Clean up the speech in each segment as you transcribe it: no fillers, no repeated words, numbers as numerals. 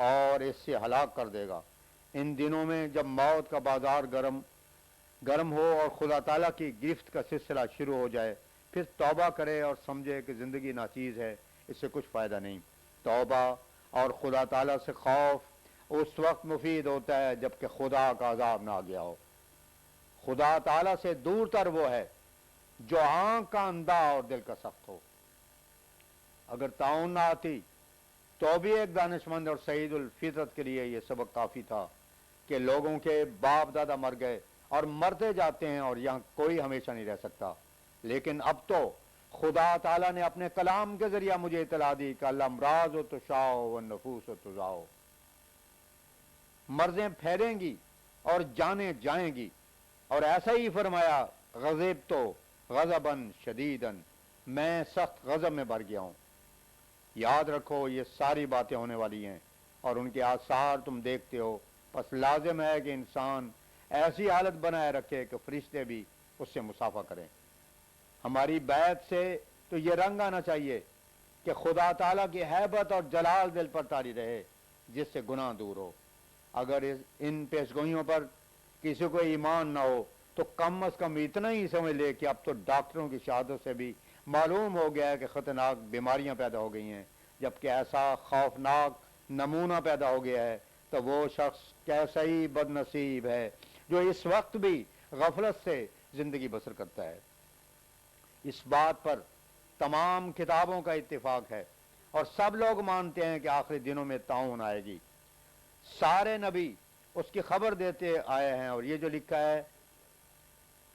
اور اس سے ہلاک کر دے گا۔ ان دنوں میں جب موت کا بازار گرم ہو اور خدا تعالیٰ کی گرفت کا سلسلہ شروع ہو جائے، پھر توبہ کرے اور سمجھے کہ زندگی ناچیز ہے، اس سے کچھ فائدہ نہیں۔ توبہ اور خدا تعالیٰ سے خوف اس وقت مفید ہوتا ہے جب کہ خدا کا عذاب نہ آ گیا ہو۔ خدا تعالیٰ سے دور تر وہ ہے جو آنکھ کا اندھا اور دل کا سخت ہو۔ اگر تعاون نہ آتی تو بھی ایک دانشمند اور سعید الفطرت کے لیے یہ سبق کافی تھا کہ لوگوں کے باپ دادا مر گئے اور مرتے جاتے ہیں اور یہاں کوئی ہمیشہ نہیں رہ سکتا، لیکن اب تو خدا تعالیٰ نے اپنے کلام کے ذریعہ مجھے اطلاع دی کہ الامراض و تشاء والنفوس و تضاء، مرضیں پھیلیں گی اور جانیں جائیں گی، اور ایسا ہی فرمایا غضب تو غضباً شدیداً، میں سخت غضب میں بھر گیا ہوں۔ یاد رکھو یہ ساری باتیں ہونے والی ہیں اور ان کے آثار تم دیکھتے ہو، پس لازم ہے کہ انسان ایسی حالت بنائے رکھے کہ فرشتے بھی اس سے مصافحہ کریں۔ ہماری بیعت سے تو یہ رنگ آنا چاہیے کہ خدا تعالیٰ کی ہیبت اور جلال دل پر طاری رہے جس سے گناہ دور ہو۔ اگر ان پیشگوئیوں پر کسی کو ایمان نہ ہو تو کم از کم اتنا ہی سمجھ لے کہ اب تو ڈاکٹروں کی شہادت سے بھی معلوم ہو گیا ہے کہ خطرناک بیماریاں پیدا ہو گئی ہیں، جبکہ ایسا خوفناک نمونہ پیدا ہو گیا ہے تو وہ شخص کیسا ہی بد نصیب ہے جو اس وقت بھی غفلت سے زندگی بسر کرتا ہے۔ اس بات پر تمام کتابوں کا اتفاق ہے اور سب لوگ مانتے ہیں کہ آخری دنوں میں طاعون آئے گی۔ سارے نبی اس کی خبر دیتے آئے ہیں اور یہ جو لکھا ہے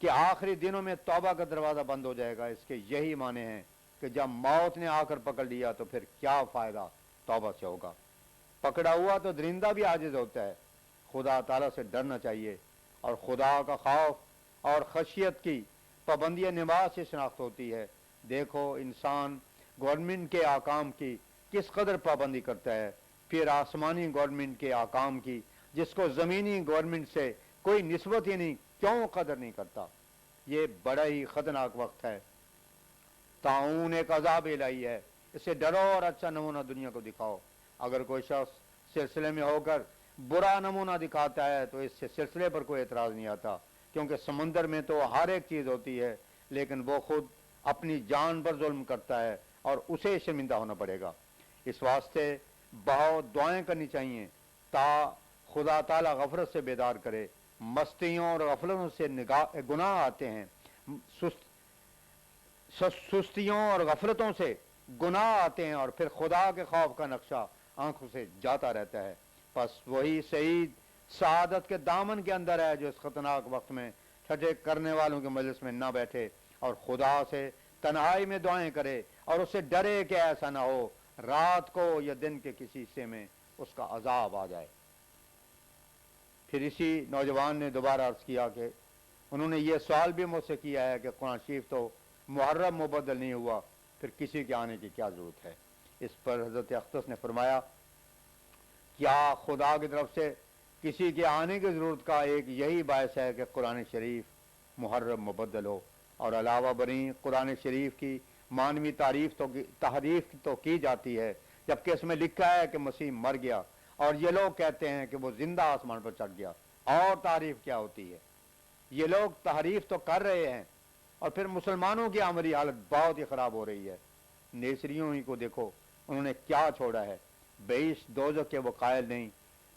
کہ آخری دنوں میں توبہ کا دروازہ بند ہو جائے گا، اس کے یہی معنی ہیں کہ جب موت نے آ کر پکڑ لیا تو پھر کیا فائدہ توبہ سے ہوگا۔ پکڑا ہوا تو درندہ بھی عاجز ہوتا ہے۔ خدا تعالیٰ سے ڈرنا چاہیے اور خدا کا خوف اور خشیت کی پابندی نماز سے شناخت ہوتی ہے۔ دیکھو انسان گورنمنٹ کے احکام کی کس قدر پابندی کرتا ہے، پھر آسمانی گورنمنٹ کے احکام کی جس کو زمینی گورنمنٹ سے کوئی نسبت ہی نہیں، کیوں قدر نہیں کرتا۔ یہ بڑا ہی خطرناک وقت ہے۔ طاعون ایک عذاب الہی ہے، اس سے ڈرو اور اچھا نمونہ دنیا کو دکھاؤ۔ اگر کوئی شخص سلسلے میں ہو کر برا نمونہ دکھاتا ہے تو اس سے سلسلے پر کوئی اعتراض نہیں آتا، کیونکہ سمندر میں تو ہر ایک چیز ہوتی ہے، لیکن وہ خود اپنی جان پر ظلم کرتا ہے اور اسے شرمندہ ہونا پڑے گا۔ اس واسطے بہت دعائیں کرنی چاہیے تا خدا تعالیٰ غفرت سے بیدار کرے۔ مستیوں اور غفلتوں سے گناہ آتے ہیں، سستیوں اور غفلتوں سے گناہ آتے ہیں اور پھر خدا کے خوف کا نقشہ آنکھوں سے جاتا رہتا ہے۔ پس وہی سعید سعادت کے دامن کے اندر ہے جو اس خطرناک وقت میں ٹھٹھے کرنے والوں کے مجلس میں نہ بیٹھے اور خدا سے تنہائی میں دعائیں کرے اور اس سے ڈرے کہ ایسا نہ ہو رات کو یا دن کے کسی حصے میں اس کا عذاب آ جائے۔ پھر اسی نوجوان نے دوبارہ عرض کیا کہ انہوں نے یہ سوال بھی مجھ سے کیا ہے کہ قرآن شریف تو محرم مبدل نہیں ہوا، پھر کسی کے آنے کی کیا ضرورت ہے۔ اس پر حضرت اختص نے فرمایا کیا خدا کی طرف سے کسی کے آنے کی ضرورت کا ایک یہی باعث ہے کہ قرآن شریف محرم مبدل ہو، اور علاوہ بریں قرآن شریف کی معنوی تحریف تو کی جاتی ہے، جبکہ اس میں لکھا ہے کہ مسیح مر گیا اور یہ لوگ کہتے ہیں کہ وہ زندہ آسمان پر چڑھ گیا، اور تعریف کیا ہوتی ہے۔ یہ لوگ تحریف تو کر رہے ہیں اور پھر مسلمانوں کی عملی حالت بہت ہی خراب ہو رہی ہے۔ نیسریوں ہی کو دیکھو، انہوں نے کیا چھوڑا ہے، بیش دوزخ کے وہ قائل نہیں،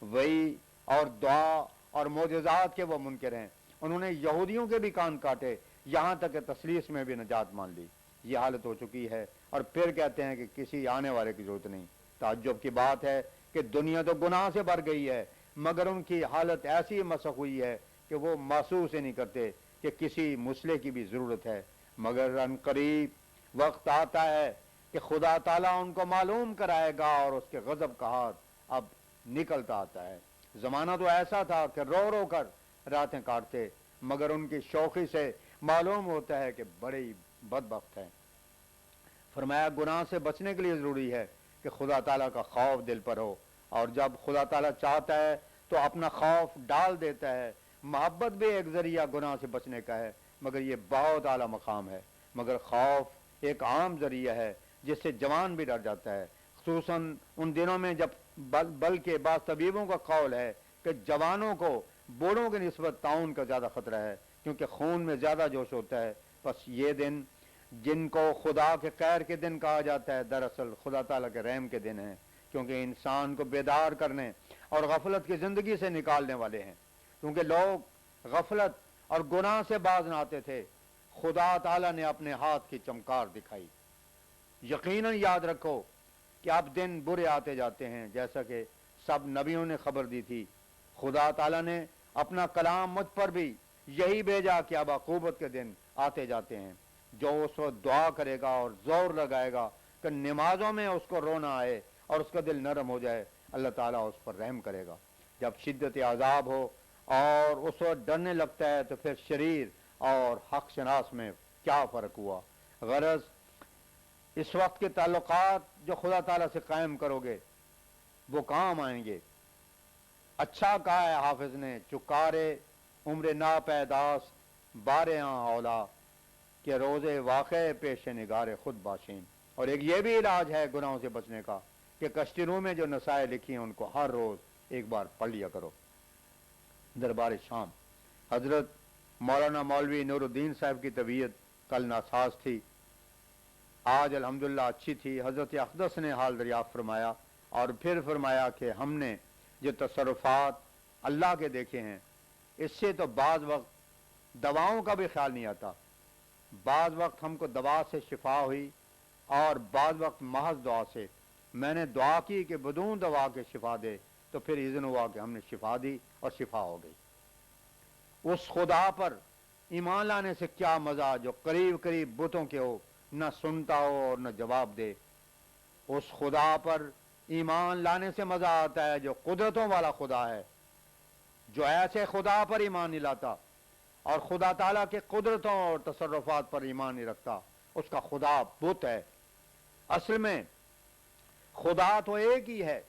وہی اور دعا اور معجزات کے وہ منکر ہیں۔ انہوں نے یہودیوں کے بھی کان کاٹے، یہاں تک کہ تسلیس میں بھی نجات مان لی۔ یہ حالت ہو چکی ہے اور پھر کہتے ہیں کہ کسی آنے والے کی ضرورت نہیں۔ تعجب کی بات ہے کہ دنیا تو گناہ سے بھر گئی ہے، مگر ان کی حالت ایسی مسخ ہوئی ہے کہ وہ محسوس ہی نہیں کرتے کہ کسی مسئلے کی بھی ضرورت ہے۔ مگر ان قریب وقت آتا ہے کہ خدا تعالیٰ ان کو معلوم کرائے گا اور اس کے غضب کا ہاتھ اب نکلتا آتا ہے۔ زمانہ تو ایسا تھا کہ رو رو کر راتیں کاٹتے، مگر ان کی شوخی سے معلوم ہوتا ہے کہ بڑے ہی بدبخت ہیں۔ فرمایا گناہ سے بچنے کے لیے ضروری ہے کہ خدا تعالیٰ کا خوف دل پر ہو، اور جب خدا تعالیٰ چاہتا ہے تو اپنا خوف ڈال دیتا ہے۔ محبت بھی ایک ذریعہ گناہ سے بچنے کا ہے، مگر یہ بہت اعلیٰ مقام ہے۔ مگر خوف ایک عام ذریعہ ہے جس سے جوان بھی ڈر جاتا ہے، خصوصاً ان دنوں میں جب بلکہ بعض طبیبوں کا قول ہے کہ جوانوں کو بوڑھوں کی نسبت طاعون کا زیادہ خطرہ ہے، کیونکہ خون میں زیادہ جوش ہوتا ہے۔ بس یہ دن جن کو خدا کے قہر کے دن کہا جاتا ہے، دراصل خدا تعالیٰ کے رحم کے دن ہیں، کیونکہ انسان کو بیدار کرنے اور غفلت کی زندگی سے نکالنے والے ہیں۔ کیونکہ لوگ غفلت اور گناہ سے باز نہ آتے تھے، خدا تعالیٰ نے اپنے ہاتھ کی چمکار دکھائی۔ یقیناً یاد رکھو کہ اب دن برے آتے جاتے ہیں، جیسا کہ سب نبیوں نے خبر دی تھی۔ خدا تعالیٰ نے اپنا کلام مجھ پر بھی یہی بھیجا کہ اب عقوبت کے دن آتے جاتے ہیں۔ جو اس وقت دعا کرے گا اور زور لگائے گا کہ نمازوں میں اس کو رونا آئے اور اس کا دل نرم ہو جائے، اللہ تعالیٰ اس پر رحم کرے گا۔ جب شدت عذاب ہو اور اس وقت ڈرنے لگتا ہے تو پھر شریر اور حق شناس میں کیا فرق ہوا؟ غرض اس وقت کے تعلقات جو خدا تعالیٰ سے قائم کرو گے وہ کام آئیں گے۔ اچھا کہا ہے حافظ نے، چکارے عمر ناپیداست بارہاں اولا، کہ روزے واقع پیش نگار خود باشین۔ اور ایک یہ بھی علاج ہے گناہوں سے بچنے کا کہ کشتی روح میں جو نصائح لکھی ہیں ان کو ہر روز ایک بار پڑھ لیا کرو۔ دربار شام حضرت مولانا مولوی نور الدین صاحب کی طبیعت کل ناساز تھی، آج الحمدللہ اچھی تھی۔ حضرت اقدس نے حال دریافت فرمایا اور پھر فرمایا کہ ہم نے جو تصرفات اللہ کے دیکھے ہیں اس سے تو بعض وقت دواؤں کا بھی خیال نہیں آتا۔ بعض وقت ہم کو دوا سے شفا ہوئی اور بعض وقت محض دعا سے۔ میں نے دعا کی کہ بدون دوا کے شفا دے، تو پھر اذن ہوا کہ ہم نے شفا دی اور شفا ہو گئی۔ اس خدا پر ایمان لانے سے کیا مزہ جو قریب قریب بتوں کے ہو، نہ سنتا ہو اور نہ جواب دے۔ اس خدا پر ایمان لانے سے مزہ آتا ہے جو قدرتوں والا خدا ہے۔ جو ایسے خدا پر ایمان نہیں لاتا اور خدا تعالیٰ کے قدرتوں اور تصرفات پر ایمان نہیں رکھتا، اس کا خدا بت ہے۔ اصل میں خدا تو ایک ہی ہے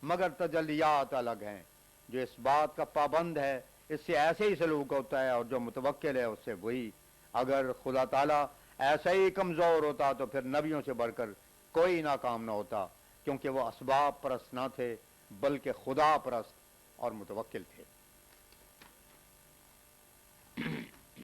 مگر تجلیات الگ ہیں۔ جو اس بات کا پابند ہے اس سے ایسے ہی سلوک ہوتا ہے، اور جو متوکل ہے اس سے وہی۔ اگر خدا تعالیٰ ایسا ہی کمزور ہوتا تو پھر نبیوں سے بڑھ کر کوئی ناکام نہ ہوتا، کیونکہ وہ اسباب پرست نہ تھے بلکہ خدا پرست اور متوکل تھے۔